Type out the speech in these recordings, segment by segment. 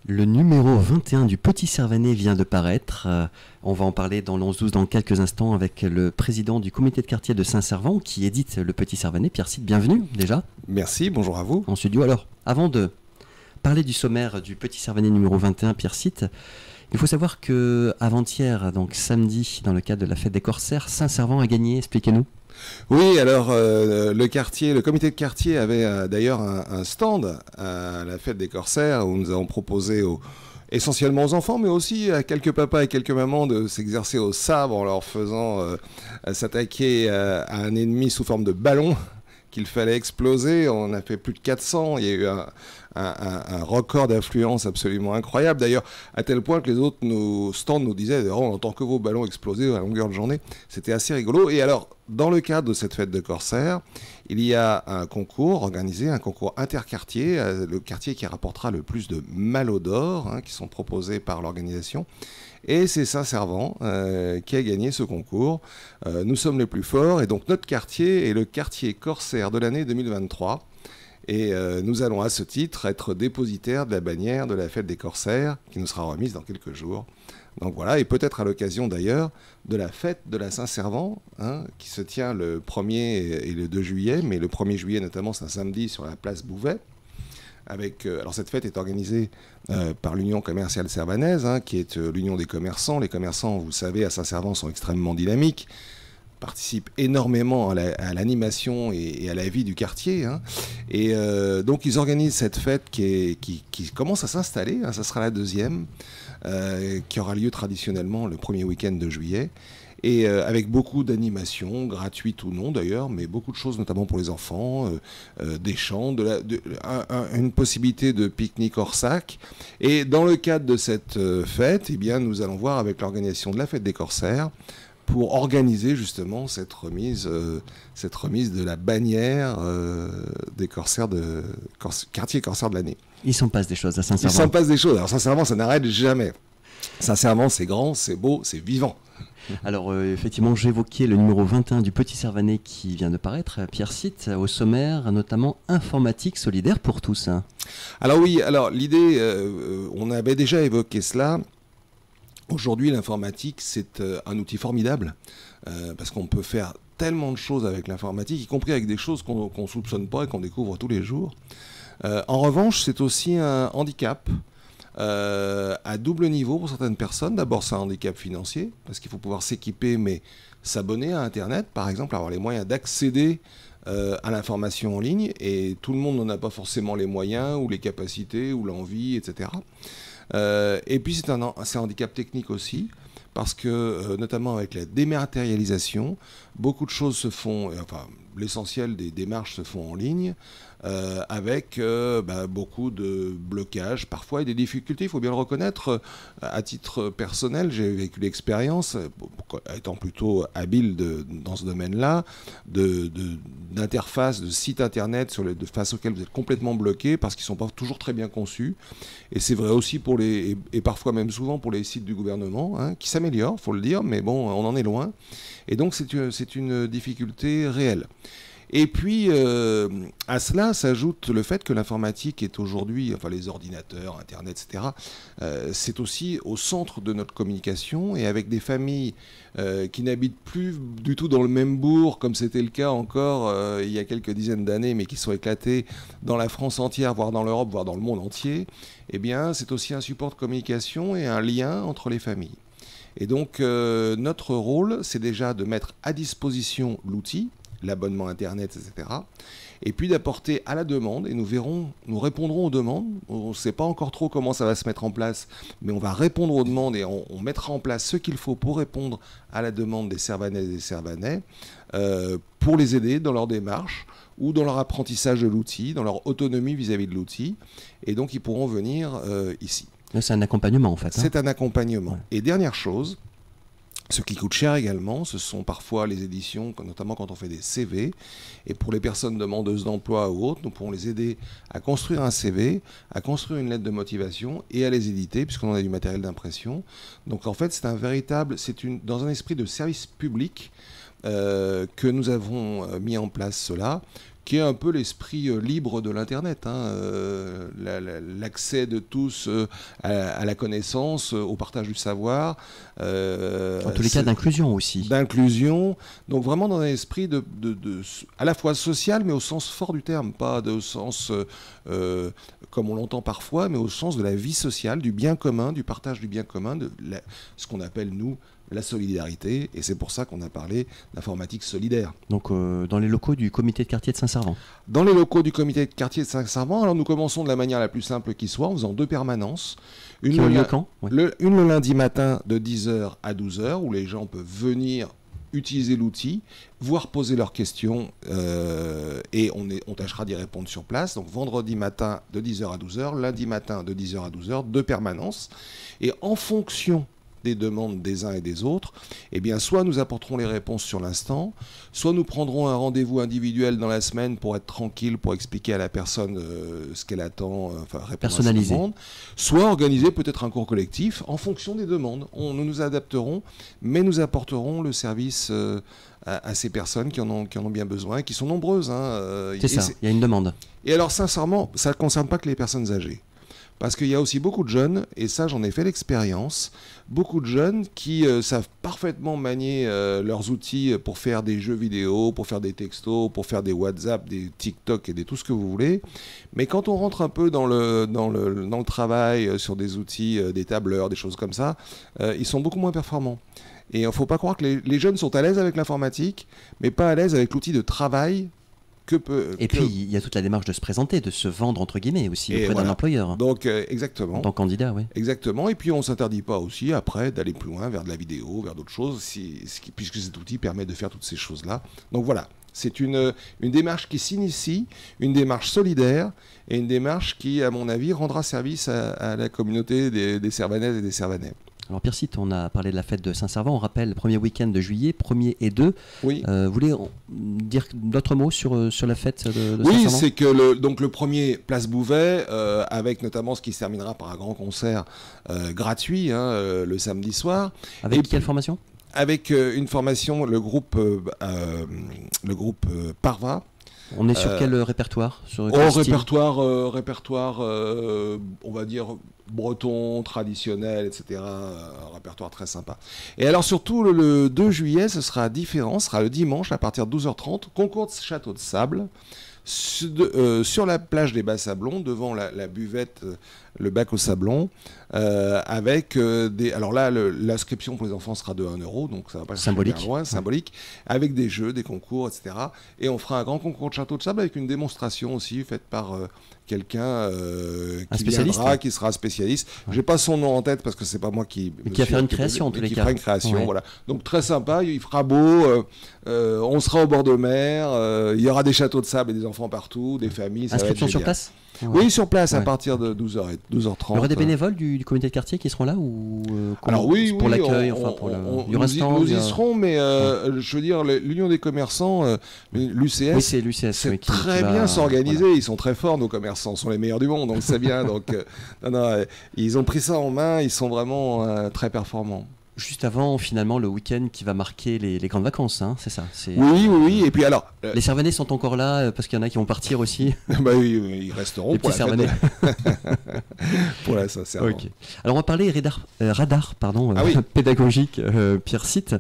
Le numéro 21 du Petit Servanet vient de paraître. On va en parler dans l'11-12 dans quelques instants avec le président du comité de quartier de Saint-Servant qui édite le Petit Servanet. Pierre Cite, bienvenue déjà. Merci, bonjour à vous. En studio. Alors, avant de parler du sommaire du Petit Servanet numéro 21, Pierre Cite, il faut savoir que avant-hier, donc samedi, dans le cadre de la fête des Corsaires, Saint-Servant a gagné. Expliquez-nous. Oui, alors le comité de quartier avait d'ailleurs un stand à la fête des Corsaires où nous avons proposé essentiellement aux enfants, mais aussi à quelques papas et quelques mamans de s'exercer au sabre en leur faisant s'attaquer à un ennemi sous forme de ballon qu'il fallait exploser. On a fait plus de 400, il y a eu un record d'affluence absolument incroyable, d'ailleurs à tel point que les autres stands nous disaient on entend que vos ballons exploser à longueur de journée. C'était assez rigolo. Et alors dans le cadre de cette fête de Corsaires, il y a un concours organisé, un concours interquartier, le quartier qui rapportera le plus de mallots d'or qui sont proposés par l'organisation. Et c'est Saint-Servant qui a gagné ce concours. Nous sommes les plus forts et donc notre quartier est le quartier corsaire de l'année 2023. Et nous allons à ce titre être dépositaires de la bannière de la fête des Corsaires qui nous sera remise dans quelques jours. Donc voilà, et peut-être à l'occasion d'ailleurs de la fête de la Saint-Servant qui se tient le 1er et le 2 juillet, mais le 1er juillet notamment c'est un samedi sur la place Bouvet. Alors cette fête est organisée par l'Union commerciale servanaise, qui est l'union des commerçants. Les commerçants, vous le savez, à Saint-Servant sont extrêmement dynamiques, participent énormément à l'animation et à la vie du quartier. Et donc ils organisent cette fête qui commence à s'installer, ça sera la deuxième, qui aura lieu traditionnellement le premier week-end de juillet. Et avec beaucoup d'animations, gratuites ou non d'ailleurs, mais beaucoup de choses notamment pour les enfants, des chants, une possibilité de pique-nique hors sac. Et dans le cadre de cette fête, eh bien, nous allons voir avec l'organisation de la fête des Corsaires pour organiser justement cette remise de la bannière des Corsaires quartier Corsaire de l'année. Il s'en passe des choses à Saint-Servant. Il s'en passe des choses. Alors Saint-Servant, ça n'arrête jamais. Saint-Servant, c'est grand, c'est beau, c'est vivant. Alors effectivement, j'évoquais le numéro 21 du Petit Servanet qui vient de paraître, Pierre Cite, au sommaire, notamment informatique solidaire pour tous. Alors oui, l'idée, on avait déjà évoqué cela. Aujourd'hui, l'informatique, c'est un outil formidable parce qu'on peut faire tellement de choses avec l'informatique, y compris avec des choses qu'on ne soupçonne pas et qu'on découvre tous les jours. En revanche, c'est aussi un handicap. À double niveau pour certaines personnes. D'abord, c'est un handicap financier, parce qu'il faut pouvoir s'équiper, mais s'abonner à Internet, par exemple, avoir les moyens d'accéder à l'information en ligne, et tout le monde n'en a pas forcément les moyens, ou les capacités, ou l'envie, etc. Et puis, c'est un handicap technique aussi, parce que, notamment avec la dématérialisation, beaucoup de choses se font, l'essentiel des démarches se font en ligne, avec beaucoup de blocages parfois et des difficultés, il faut bien le reconnaître. À titre personnel, j'ai vécu l'expérience, étant plutôt habile dans ce domaine-là, d'interfaces, de sites internet face auxquels vous êtes complètement bloqué parce qu'ils ne sont pas toujours très bien conçus. Et c'est vrai aussi et parfois même souvent pour les sites du gouvernement, qui s'améliorent, il faut le dire, mais bon, on en est loin. Et donc c'est une difficulté réelle. Et puis, à cela s'ajoute le fait que l'informatique est aujourd'hui, les ordinateurs, Internet, etc., c'est aussi au centre de notre communication, et avec des familles qui n'habitent plus du tout dans le même bourg, comme c'était le cas encore il y a quelques dizaines d'années, mais qui sont éclatées dans la France entière, voire dans l'Europe, voire dans le monde entier, eh bien, c'est aussi un support de communication et un lien entre les familles. Et donc, notre rôle, c'est déjà de mettre à disposition l'outil, l'abonnement Internet, etc. Et puis d'apporter à la demande, et nous répondrons aux demandes. On ne sait pas encore trop comment ça va se mettre en place, mais on va répondre aux demandes et on mettra en place ce qu'il faut pour répondre à la demande des Servanaises et des Servanais, pour les aider dans leur démarche ou dans leur apprentissage de l'outil, dans leur autonomie vis-à-vis de l'outil. Et donc ils pourront venir ici. C'est un accompagnement en fait. C'est un accompagnement. Ouais. Et dernière chose, ce qui coûte cher également, ce sont parfois les éditions, notamment quand on fait des CV. Et pour les personnes demandeuses d'emploi ou autres, nous pourrons les aider à construire un CV, à construire une lettre de motivation et à les éditer, puisqu'on a du matériel d'impression. Donc en fait, dans un esprit de service public, que nous avons mis en place cela, qui est un peu l'esprit libre de l'Internet, hein, l'accès de tous à la connaissance, au partage du savoir. En tous les cas, d'inclusion aussi. D'inclusion, donc vraiment dans un esprit à la fois social, mais au sens fort du terme, pas au sens comme on l'entend parfois, mais au sens de la vie sociale, du bien commun, du partage du bien commun, ce qu'on appelle, nous, la solidarité, et c'est pour ça qu'on a parlé d'informatique solidaire. Donc dans les locaux du comité de quartier de Saint-Servant. Dans les locaux du comité de quartier de Saint-Servant, alors nous commençons de la manière la plus simple qui soit, en faisant 2 permanences. Une le lundi matin de 10h à 12h, où les gens peuvent venir utiliser l'outil, voire poser leurs questions, et on tâchera d'y répondre sur place. Donc vendredi matin de 10h à 12h, lundi matin de 10h à 12h, 2 permanences. Et en fonction des demandes des uns et des autres, eh bien, soit nous apporterons les réponses sur l'instant, soit nous prendrons un rendez-vous individuel dans la semaine pour être tranquille, pour expliquer à la personne ce qu'elle attend, répondre personnalisé. à ses demandes, soit organiser peut-être un cours collectif en fonction des demandes. Nous nous adapterons, mais nous apporterons le service à ces personnes qui en ont bien besoin, et qui sont nombreuses. Hein, c'est ça, il y a une demande. Et alors, sincèrement, ça ne concerne pas que les personnes âgées. Parce qu'il y a aussi beaucoup de jeunes, et ça j'en ai fait l'expérience, beaucoup de jeunes qui savent parfaitement manier leurs outils pour faire des jeux vidéo, pour faire des textos, pour faire des WhatsApp, des TikTok et tout ce que vous voulez. Mais quand on rentre un peu dans le travail sur des outils, des tableurs, des choses comme ça, ils sont beaucoup moins performants. Et il ne faut pas croire que les jeunes sont à l'aise avec l'informatique, mais pas à l'aise avec l'outil de travail. Puis, il y a toute la démarche de se présenter, de se vendre, entre guillemets, aussi, auprès d'un employeur. Donc, exactement. En tant que candidat, oui. Exactement. Et puis, on ne s'interdit pas aussi, après, d'aller plus loin, vers de la vidéo, vers d'autres choses, puisque cet outil permet de faire toutes ces choses-là. Donc, voilà. C'est une démarche qui s'initie, une démarche solidaire, et une démarche qui, à mon avis, rendra service à la communauté des Servanaises et des Servanais. Alors Pierre Sitt, on a parlé de la fête de Saint-Servant, on rappelle le premier week-end de juillet, 1er et 2. Oui. Vous voulez dire d'autres mots sur la fête de Saint-Servant ? Oui, c'est que le premier, Place Bouvet, avec notamment ce qui se terminera par un grand concert gratuit le samedi soir. Avec quelle formation ? Avec une formation, le groupe Parva. On est sur quel répertoire ? Répertoire, on va dire breton, traditionnel, etc. Un répertoire très sympa. Et alors surtout, le 2 juillet, ce sera différent, ce sera le dimanche à partir de 12h30, concours de château de sable, sur la plage des Bas-Sablons, devant la buvette, le bac au sablon, avec des... Alors là, l'inscription pour les enfants sera de 1 €, donc ça va pas symbolique. Bien loin, symbolique, avec des jeux, des concours, etc. Et on fera un grand concours de château de sable avec une démonstration aussi faite par quelqu'un qui sera spécialiste. Ouais. J'ai pas son nom en tête parce que c'est pas moi qui a fait une création en tous les cas. Qui fera une création, voilà. Donc très sympa, il fera beau, on sera au bord de mer, il y aura des châteaux de sable et des enfants partout, des familles. Inscription sur place ? Oui, sur place à partir de 12h30. Il y aura des bénévoles du comité de quartier qui seront là ou alors oui, pour l'accueil, il y aura stand, nous y serons, mais je veux dire, l'Union des commerçants, l'UCS, oui, c'est l'UCS, c'est très bien s'organiser. Voilà. Ils sont très forts, nos commerçants, sont les meilleurs du monde, donc c'est bien. Donc ils ont pris ça en main, ils sont vraiment très performants. Juste avant, finalement, le week-end qui va marquer les grandes vacances, hein, c'est ça. Oui. Et puis alors, les Servanais sont encore là parce qu'il y en a qui vont partir aussi. Bah oui, ils resteront les pour petits Servanais. Pour la Saint-Servant. Okay. Alors on va parler radar pédagogique, Pierre Sitt.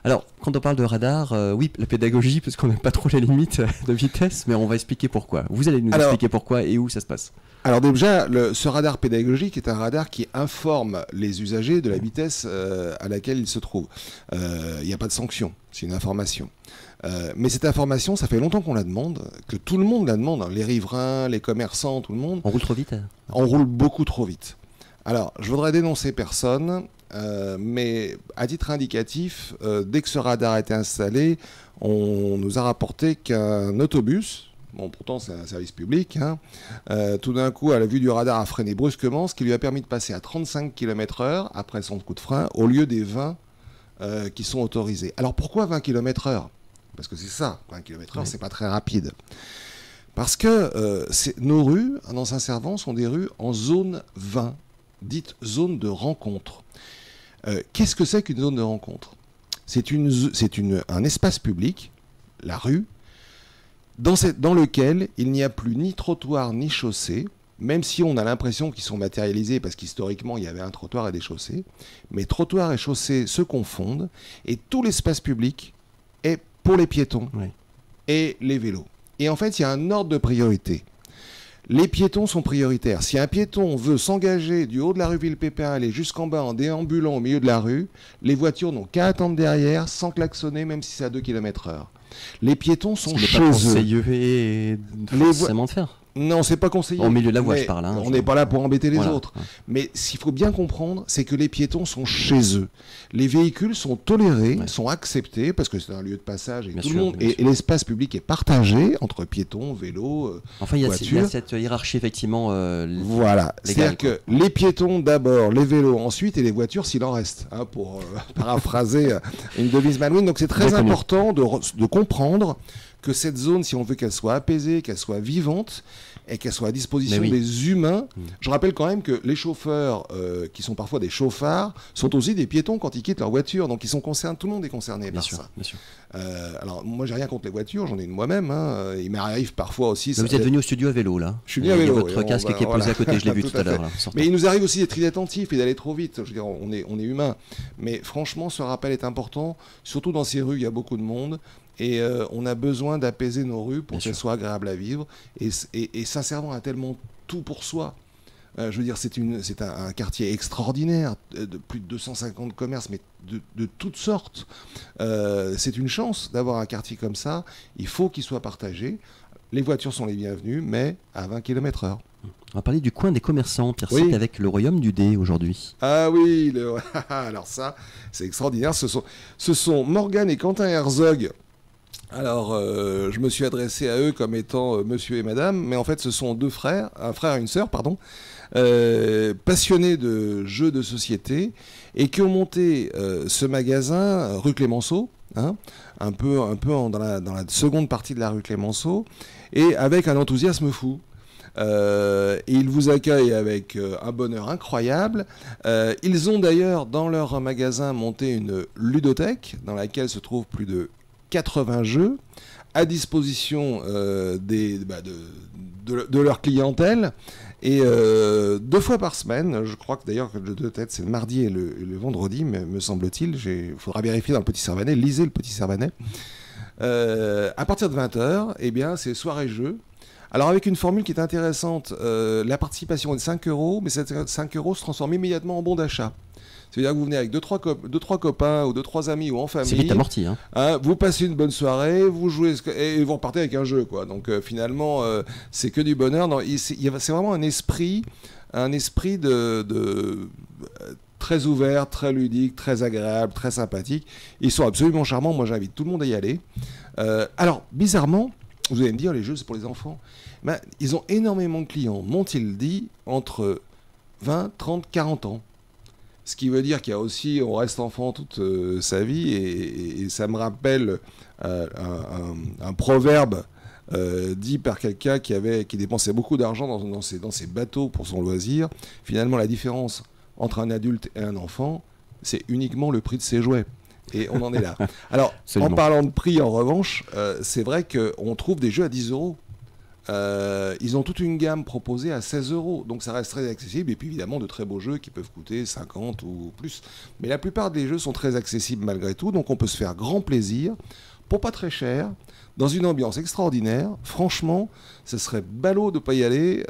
Alors, quand on parle de radar, oui, la pédagogie, parce qu'on n'aime pas trop les limites de vitesse, mais on va expliquer pourquoi. Vous allez nous expliquer pourquoi et où ça se passe. Alors déjà, ce radar pédagogique est un radar qui informe les usagers de la vitesse à laquelle ils se trouvent. Il n'y a pas de sanction, c'est une information. Mais cette information, ça fait longtemps qu'on la demande, que tout le monde la demande, hein, les riverains, les commerçants, tout le monde. On roule trop vite ? On roule beaucoup trop vite. Alors, je voudrais dénoncer personne, mais à titre indicatif, dès que ce radar a été installé, on nous a rapporté qu'un autobus, bon, pourtant c'est un service public, hein, tout d'un coup, à la vue du radar, a freiné brusquement, ce qui lui a permis de passer à 35 km/h après son coup de frein, au lieu des 20 qui sont autorisés. Alors pourquoi 20 km/h ? Parce que c'est ça, 20 km/h, c'est pas très rapide. Parce que nos rues, dans Saint-Servant, sont des rues en zone 20, dite zone de rencontre. Qu'est-ce que c'est qu'une zone de rencontre ? C'est un espace public, la rue, dans lequel il n'y a plus ni trottoir ni chaussée, même si on a l'impression qu'ils sont matérialisés, parce qu'historiquement, il y avait un trottoir et des chaussées. Mais trottoir et chaussée se confondent, et tout l'espace public est pour les piétons et les vélos. Et en fait, il y a un ordre de priorité. Les piétons sont prioritaires. Si un piéton veut s'engager du haut de la rue Villepépin, aller jusqu'en bas en déambulant au milieu de la rue, les voitures n'ont qu'à attendre derrière, sans klaxonner, même si c'est à 2 km/h. Les piétons sont chez eux. C'est pas conseillé forcément de faire. Non, c'est pas conseillé. Au milieu de la voie, je parle. Hein, on n'est pas là pour embêter les autres. Ouais. Mais ce qu'il faut bien comprendre, c'est que les piétons sont chez eux. Les véhicules sont tolérés, sont acceptés, parce que c'est un lieu de passage et tout le monde. Et l'espace public est partagé entre piétons, vélos, voitures. Il y a cette hiérarchie, effectivement. Voilà. C'est-à-dire que les piétons d'abord, les vélos ensuite, et les voitures s'il en reste, hein, pour paraphraser une devise Malouine. Donc c'est très important de comprendre que cette zone, si on veut qu'elle soit apaisée, qu'elle soit vivante et qu'elle soit à disposition des humains, je rappelle quand même que les chauffeurs, qui sont parfois des chauffards, sont aussi des piétons quand ils quittent leur voiture. Donc ils sont concernés, tout le monde est concerné par ça. Bien sûr. Alors moi j'ai rien contre les voitures, j'en ai une moi-même. Hein. Il m'arrive parfois aussi. Vous êtes venu au studio à vélo là. Je suis venu à vélo. Votre casque qui est posé à côté, je l'ai vu tout à l'heure. Mais il nous arrive aussi d'être inattentifs et d'aller trop vite. Je veux dire, on est humain. Mais franchement, ce rappel est important, surtout dans ces rues, il y a beaucoup de monde. Et on a besoin d'apaiser nos rues pour qu'elles soient agréables à vivre. Et sincèrement, on a tellement tout pour soi. Je veux dire, c'est un quartier extraordinaire, de plus de 250 commerces, mais de toutes sortes. C'est une chance d'avoir un quartier comme ça. Il faut qu'il soit partagé. Les voitures sont les bienvenues, mais à 20 km/h. On va parler du coin des commerçants, Pierre Sitt, avec le Royaume du Dé aujourd'hui. Ah oui, alors ça, c'est extraordinaire. Ce sont Morgane et Quentin Herzog. Alors, je me suis adressé à eux comme étant monsieur et madame, mais en fait, ce sont deux frères, un frère et une sœur, pardon, passionnés de jeux de société et qui ont monté ce magasin rue Clémenceau, hein, un peu dans la seconde partie de la rue Clémenceau, et avec un enthousiasme fou. Et ils vous accueillent avec un bonheur incroyable. Ils ont d'ailleurs dans leur magasin monté une ludothèque dans laquelle se trouvent plus de 80 jeux à disposition de leur clientèle, et 2 fois par semaine, je crois que d'ailleurs de tête c'est le mardi et le vendredi, me semble-t-il, il faudra vérifier dans le Petit Servanet, lisez le Petit Servanet, à partir de 20h, eh bien c'est soirée-jeu. Alors avec une formule qui est intéressante, la participation est de 5 €, mais ces 5 € se transforment immédiatement en bon d'achat. C'est-à-dire que vous venez avec 2-3 copains ou 2-3 amis ou en famille. C'est vite amorti. Hein. Vous passez une bonne soirée, vous jouez et vous repartez avec un jeu, quoi. Donc finalement, c'est que du bonheur. C'est vraiment un esprit de très ouvert, très ludique, très agréable, très sympathique. Ils sont absolument charmants. Moi, j'invite tout le monde à y aller. Alors, bizarrement, vous allez me dire, les jeux, c'est pour les enfants. Ben, ils ont énormément de clients, m'ont-ils dit, entre 20, 30, 40 ans. Ce qui veut dire qu'il y a aussi, on reste enfant toute sa vie, et ça me rappelle un proverbe dit par quelqu'un qui dépensait beaucoup d'argent dans ses bateaux pour son loisir. Finalement, la différence entre un adulte et un enfant, c'est uniquement le prix de ses jouets. Et on en est là. Alors, en parlant de prix, en revanche, c'est vrai qu'on trouve des jeux à 10 €. Ils ont toute une gamme proposée à 16 €, donc ça reste très accessible, et puis évidemment de très beaux jeux qui peuvent coûter 50 ou plus. Mais la plupart des jeux sont très accessibles malgré tout, donc on peut se faire grand plaisir, pour pas très cher, dans une ambiance extraordinaire. Franchement, ce serait ballot de ne pas y aller.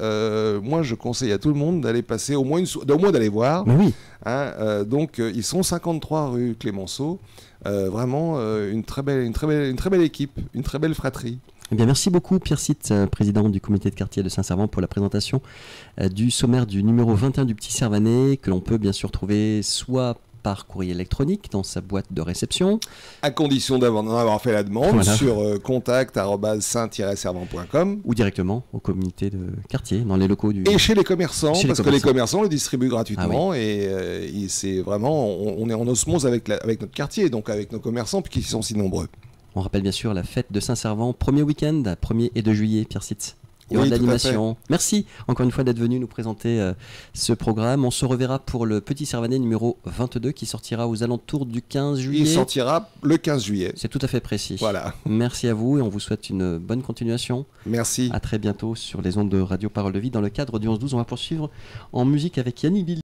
Moi, je conseille à tout le monde d'aller passer, au moins d'aller voir. Mais oui. Hein, donc, ils sont 53 rue Clémenceau. Vraiment, une très belle équipe, une très belle fratrie. Eh bien, merci beaucoup Pierre Sitt, président du comité de quartier de Saint-Servant, pour la présentation du sommaire du numéro 21 du Petit Servanet, que l'on peut bien sûr trouver soit par courrier électronique dans sa boîte de réception, à condition d'en avoir fait la demande, sur contact@saint-servant.com, ou directement au comité de quartier dans les locaux du... Et chez les commerçants, parce que les commerçants le distribuent gratuitement. Et c'est vraiment, on est en osmose avec notre quartier, donc avec nos commerçants, puisqu'ils sont si nombreux. On rappelle bien sûr la fête de Saint-Servant, premier week-end, 1er et 2 juillet, Pierre Sitt. Il y aura de l'animation. Merci encore une fois d'être venu nous présenter ce programme. On se reverra pour le Petit Servanet numéro 22 qui sortira aux alentours du 15 juillet. Il sortira le 15 juillet. C'est tout à fait précis. Voilà. Merci à vous et on vous souhaite une bonne continuation. Merci. À très bientôt sur les ondes de Radio Parole de Vie. Dans le cadre du 11-12, on va poursuivre en musique avec Yannick Bill.